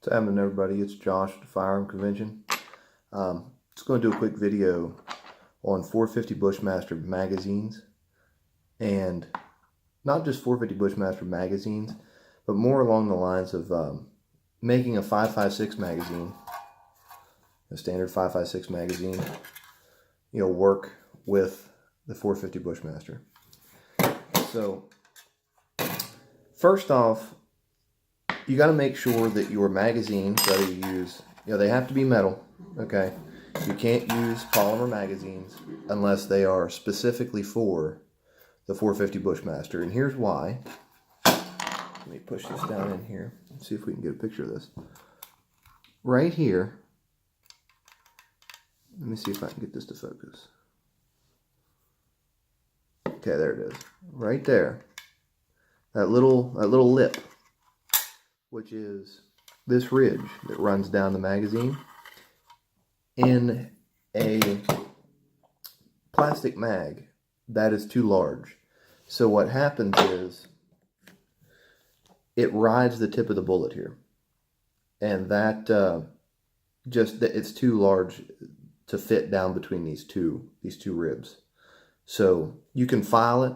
What's happening, everybody? It's Josh at the Firearm Convention. Just going to do a quick video on 450 Bushmaster magazines, and not just 450 Bushmaster magazines, but more along the lines of making a 5.56 magazine, a standard 5.56 magazine, work with the 450 Bushmaster. So, first off, you got to make sure that your magazines, whether you use, they have to be metal, okay? You can't use polymer magazines unless they are specifically for the 450 Bushmaster. And here's why. Let me push this down in here and see if we can get a picture of this. Right here, let me see if I can get this to focus. Okay, there it is. Right there. That little lip, which is this ridge that runs down the magazine. In a plastic mag, that is too large. So what happens is it rides the tip of the bullet here. And that it's too large to fit down between these two ribs. So you can file it.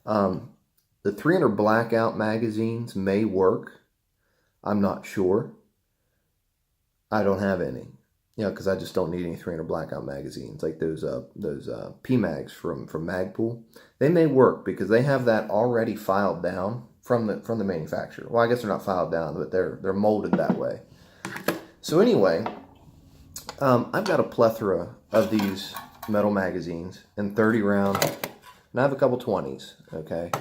The 300 blackout magazines may work. I'm not sure. I don't have any, because I just don't need any 300 blackout magazines like those PMags from Magpool. They may work because they have that already filed down from the manufacturer. Well, I guess they're not filed down, but they're molded that way. So anyway, I've got a plethora of these metal magazines in 30 round, and I have a couple 20s. Okay.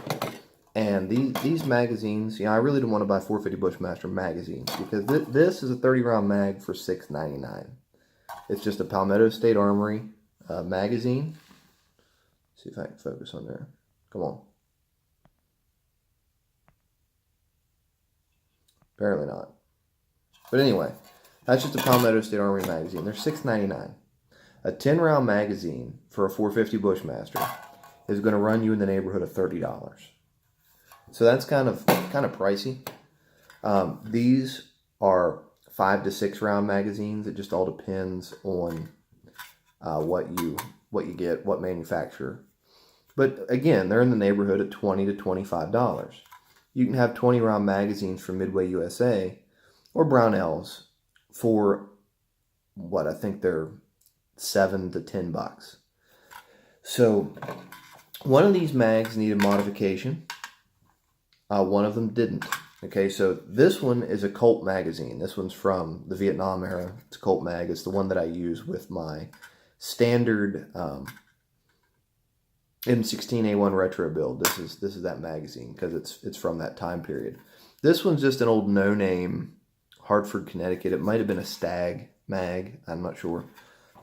And these magazines, I really don't want to buy 450 Bushmaster magazines because this is a 30 round mag for $6.99. It's just a Palmetto State Armory magazine. See if I can focus on there. Come on. Apparently not. But anyway, that's just a Palmetto State Armory magazine. They're $6.99. A 10 round magazine for a 450 Bushmaster is going to run you in the neighborhood of $30. So that's kind of pricey. These are 5 to 6 round magazines. It just all depends on what you get, what manufacturer. But again, they're in the neighborhood of $20 to $25. You can have 20 round magazines from Midway USA or Brownells for what I think they're $7 to $10. So one of these mags needed modification. One of them didn't. Okay, so this one is a Colt magazine. This one's from the Vietnam era. It's a Colt mag. It's the one that I use with my standard M16A1 retro build. This is that magazine because it's from that time period. This one's just an old no-name Hartford, Connecticut. It might have been a Stag mag. I'm not sure.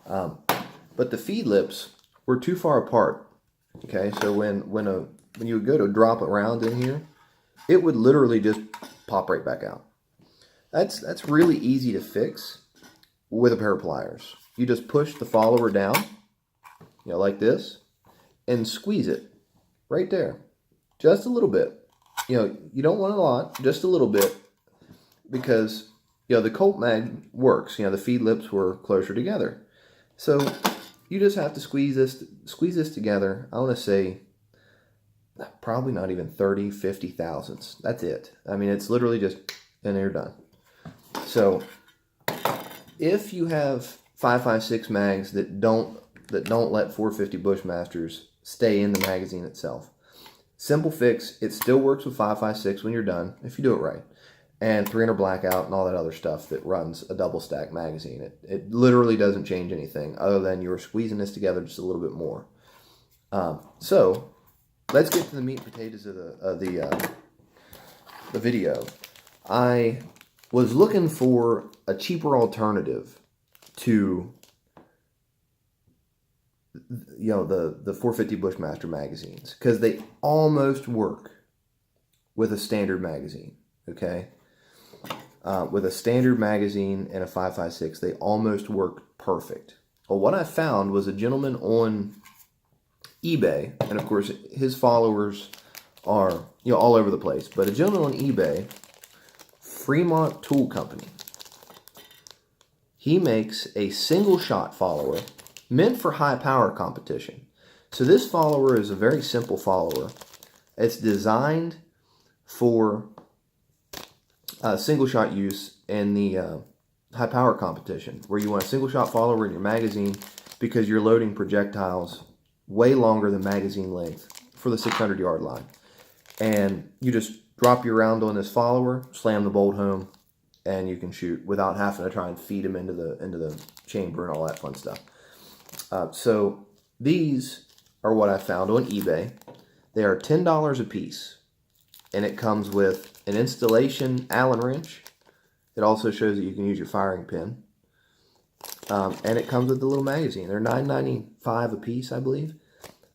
But the feed lips were too far apart. Okay, so when you would go to drop it around in here, it would literally just pop right back out. That's really easy to fix with a pair of pliers. You just push the follower down, like this, and squeeze it right there. Just a little bit. You don't want a lot, just a little bit, because the Colt mag works. The feed lips were closer together. So you just have to squeeze this together. I want to say probably not even 30, 50 thousandths. That's it. I mean, it's literally just, and you're done. So if you have 5.56 mags that don't let 450 Bushmasters stay in the magazine itself, simple fix. It still works with 5.56 when you're done, if you do it right. And 300 blackout and all that other stuff that runs a double stack magazine. It literally doesn't change anything other than you're squeezing this together just a little bit more. So let's get to the meat and potatoes of the video. I was looking for a cheaper alternative to the 450 Bushmaster magazines because they almost work with a standard magazine. Okay, with a standard magazine and a 5.56, they almost work perfect. Well, what I found was a gentleman on eBay, and of course his followers are all over the place, but a gentleman on eBay, Fremont Tool Company, he makes a single shot follower meant for high power competition. So this follower is a very simple follower. It's designed for single shot use in the high power competition, where you want a single shot follower in your magazine because you're loading projectiles way longer than magazine length for the 600-yard line. And you just drop your round on this follower, slam the bolt home, and you can shoot without having to try and feed them into the chamber and all that fun stuff. So these are what I found on eBay. They are $10 a piece, and it comes with an installation Allen wrench. It also shows that you can use your firing pin, and it comes with a little magazine. They're $9.95 a piece, I believe.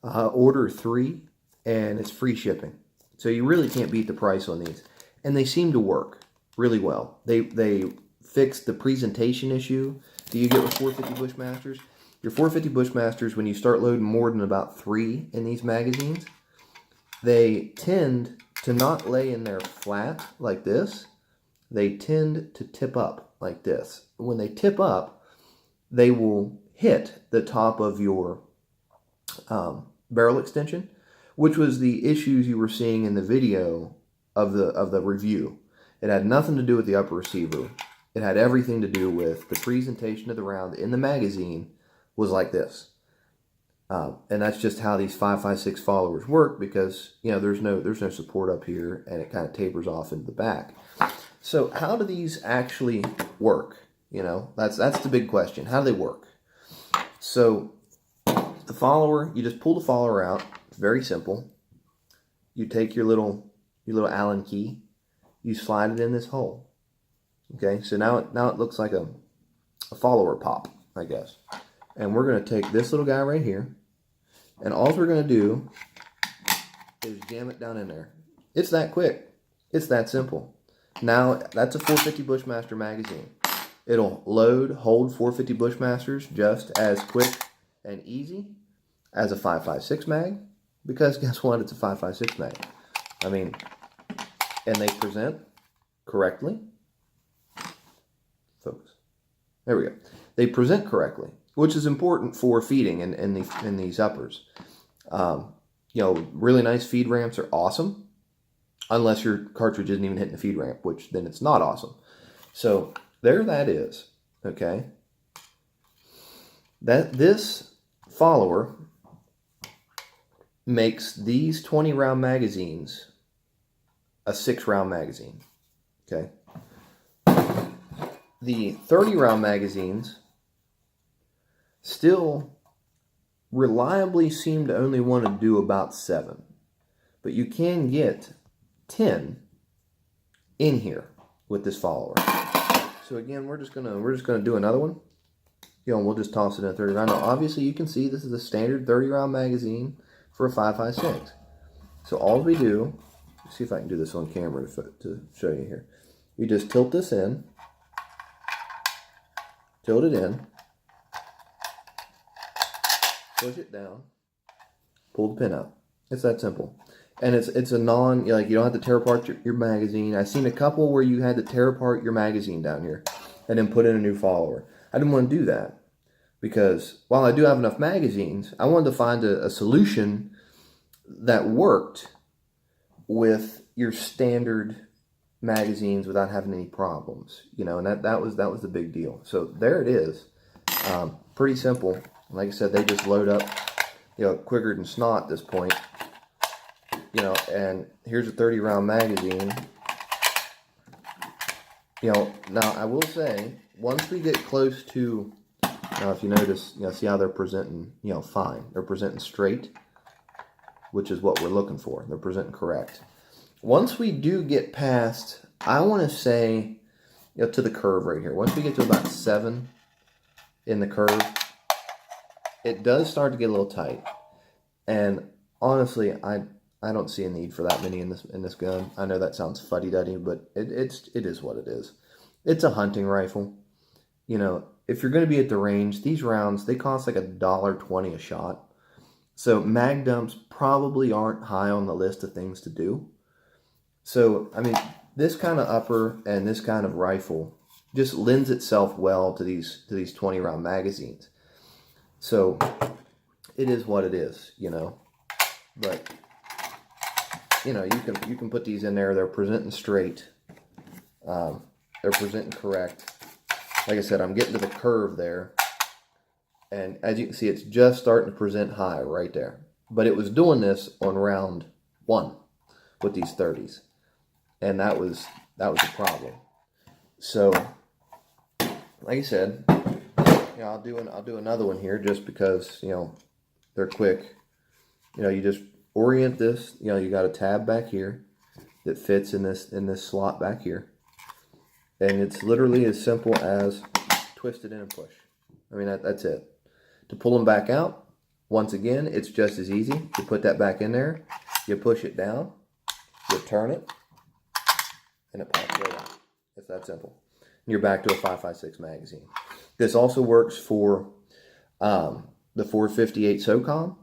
Order 3, and it's free shipping. So you really can't beat the price on these, and they seem to work really well. They fixed the presentation issue that you get with 450 Bushmasters. Your 450 Bushmasters, when you start loading more than about 3 in these magazines, they tend to not lay in there flat like this. They tend to tip up like this. When they tip up, they will hit the top of your barrel extension, which was the issues you were seeing in the video of the review. It had nothing to do with the upper receiver. It had everything to do with the presentation of the round in the magazine was like this. And that's just how these 5.56 followers work, because there's no support up here, and it kind of tapers off into the back. So how do these actually work? That's the big question. How do they work? So the follower, you just pull the follower out. It's very simple. You take your little Allen key, you slide it in this hole. Okay, so now it looks like a follower pop, I guess. And we're going to take this little guy right here, and all we're going to do is jam it down in there. It's that quick. It's that simple. Now, that's a 450 Bushmaster magazine. It'll hold 450 Bushmasters just as quick and easy as a 5.56 mag, because guess what? It's a 5.56 mag. I mean, and they present correctly. Focus. There we go. They present correctly, which is important for feeding in these uppers. Really nice feed ramps are awesome, unless your cartridge isn't even hitting the feed ramp, which then it's not awesome. So there that is. Okay. This follower makes these 20-round magazines a 6-round magazine. Okay. The 30-round magazines still reliably seem to only want to do about 7. But you can get 10 in here with this follower. So again, we're just gonna do another one. And we'll just toss it in a 30 round. Now, obviously, you can see this is a standard 30-round magazine for a 5.56. So all we do, let's see if I can do this on camera to show you here. You just tilt this in, tilt it in, push it down, pull the pin out. It's that simple. And it's a you don't have to tear apart your magazine. I've seen a couple where you had to tear apart your magazine down here and then put in a new follower. I didn't want to do that, because while I do have enough magazines, I wanted to find a solution that worked with your standard magazines without having any problems, and that was the big deal. So there it is. Pretty simple. Like I said, they just load up, quicker than snot at this point. And here's a 30-round magazine. Now I will say, once we get close to, if you notice, see how they're presenting, fine. They're presenting straight, which is what we're looking for. They're presenting correct. Once we do get past, I want to say, to the curve right here. Once we get to about 7 in the curve, it does start to get a little tight. And honestly, I don't see a need for that many in this gun. I know that sounds fuddy-duddy, but it is what it is. It's a hunting rifle. If you're going to be at the range, these rounds, they cost like $1.20 a shot. So mag dumps probably aren't high on the list of things to do. So, I mean, this kind of upper and this kind of rifle just lends itself well to these 20 round magazines. So it is what it is, you know. But you know, you can put these in there. They're presenting straight. They're presenting correct. Like I said, I'm getting to the curve there, and as you can see, it's just starting to present high right there. But it was doing this on round 1 with these 30s, and that was a problem. So, like I said, you know, I'll do another one here just because, you know, they're quick. You know, you just orient this. You know, you got a tab back here that fits in this slot back here, and it's literally as simple as twist it in and push. I mean, that's it. To pull them back out, once again, it's just as easy. You put that back in there, you push it down, you turn it, and it pops right out. It's that simple. And you're back to a 5.56 magazine. This also works for the 458 SOCOM.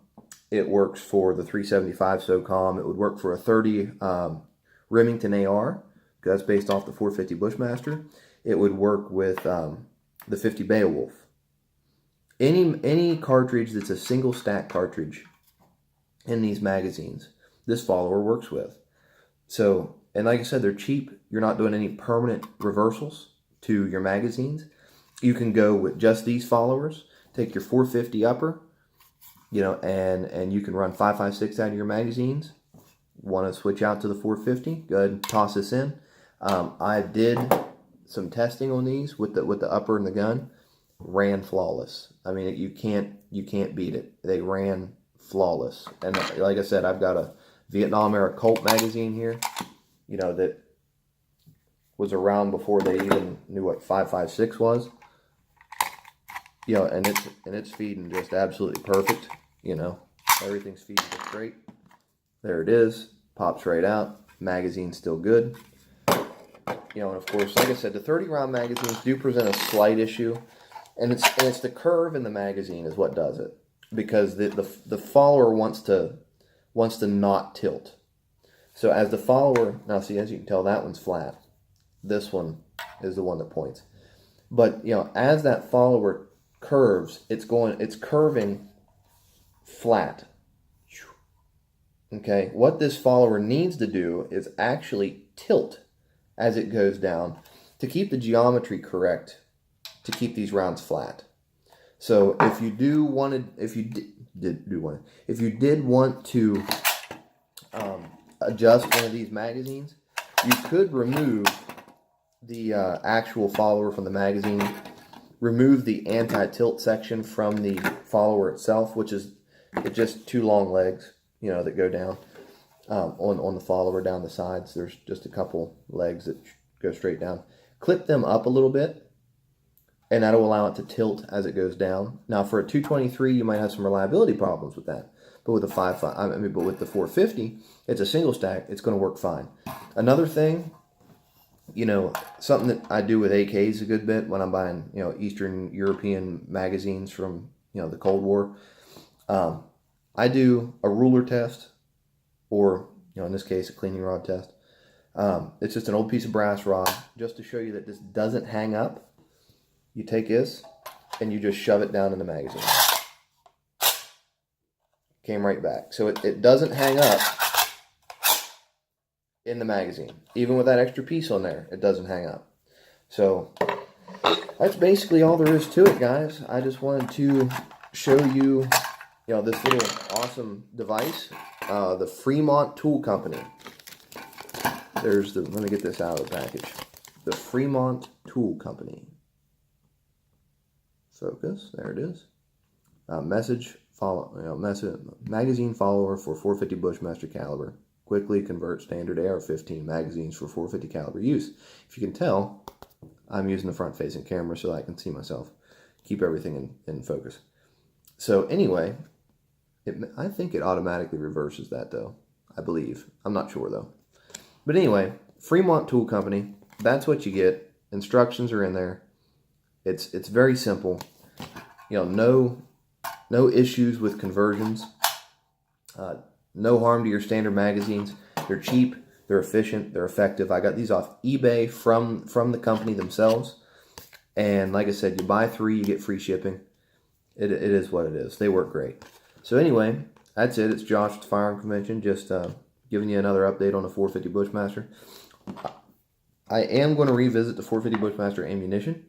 It works for the 375 SOCOM. It would work for a 30 Remington AR, because that's based off the 450 Bushmaster. It would work with the 50 Beowulf. Any cartridge that's a single stack cartridge in these magazines, this follower works with. So, and like I said, they're cheap. You're not doing any permanent reversals to your magazines. You can go with just these followers. Take your 450 upper, you know, and you can run 5.56 out of your magazines. Want to switch out to the 450? Go ahead and toss this in. I did some testing on these with the upper and the gun. Ran flawless. I mean, you can't beat it. They ran flawless. And like I said, I've got a Vietnam era Colt magazine here, you know, that was around before they even knew what 5.56 was. You know, and it's feeding just absolutely perfect. You know, everything's feeding just great. There it is. Pops right out. Magazine's still good. You know, and of course, like I said, the 30 round magazines do present a slight issue. And it's the curve in the magazine is what does it, because the follower wants to not tilt. So as the follower, now see, as you can tell, that one's flat. This one is the one that points. But you know, as that follower curves, it's curving flat. Okay, what this follower needs to do is actually tilt as it goes down to keep the geometry correct, to keep these rounds flat. So if you did want to adjust one of these magazines, you could remove the actual follower from the magazine, remove the anti-tilt section from the follower itself, which is just 2 long legs, you know, that go down on the follower down the sides. There's just a couple legs that go straight down. Clip them up a little bit, and that'll allow it to tilt as it goes down. Now, for a 223, you might have some reliability problems with that. But with the 450, it's a single stack. It's going to work fine. Another thing, you know, something that I do with AKs a good bit when I'm buying, you know, Eastern European magazines from, you know, the Cold War. I do a ruler test, or, you know, in this case, a cleaning rod test. It's just an old piece of brass rod, just to show you that this doesn't hang up. You take this and you just shove it down in the magazine. Came right back. So it doesn't hang up in the magazine. Even with that extra piece on there, it doesn't hang up. So that's basically all there is to it, guys. I just wanted to show you, you know, this little awesome device, the Fremont Tool Company. Let me get this out of the package. The Fremont Tool Company. Focus, there it is. Magazine follower for 450 Bushmaster caliber. Quickly convert standard AR-15 magazines for 450 caliber use. If you can tell, I'm using the front-facing camera so I can see myself. Keep everything in focus. So anyway, I think it automatically reverses that though. I believe. I'm not sure though. But anyway, Fremont Tool Company. That's what you get. Instructions are in there. It's very simple. You know, no issues with conversions. No harm to your standard magazines. They're cheap. They're efficient. They're effective. I got these off eBay from the company themselves. And like I said, you buy 3, you get free shipping. It is what it is. They work great. So anyway, that's it. It's Josh with the Firearm Convention. Just giving you another update on the 450 Bushmaster. I am going to revisit the 450 Bushmaster ammunition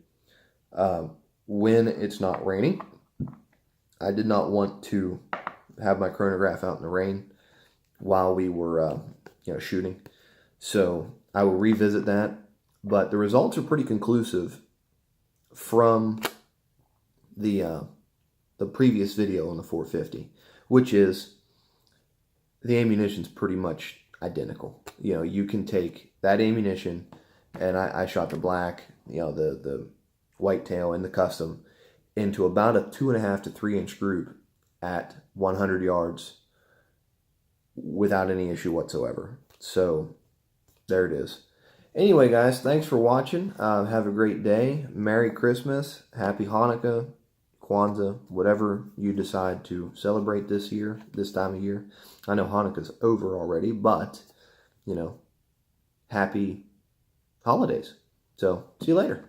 when it's not raining. I did not want to have my chronograph out in the rain while we were shooting. So I will revisit that. But the results are pretty conclusive from the previous video on the 450, which is the ammunition's pretty much identical. You can take that ammunition, and I shot the black, the whitetail and the custom into about a 2.5 to 3 inch group at 100 yards without any issue whatsoever. So there it is. Anyway, guys, thanks for watching. Have a great day. Merry Christmas. Happy Hanukkah, Kwanzaa, whatever you decide to celebrate this time of year. I know Hanukkah's over already, but, happy holidays. So, see you later.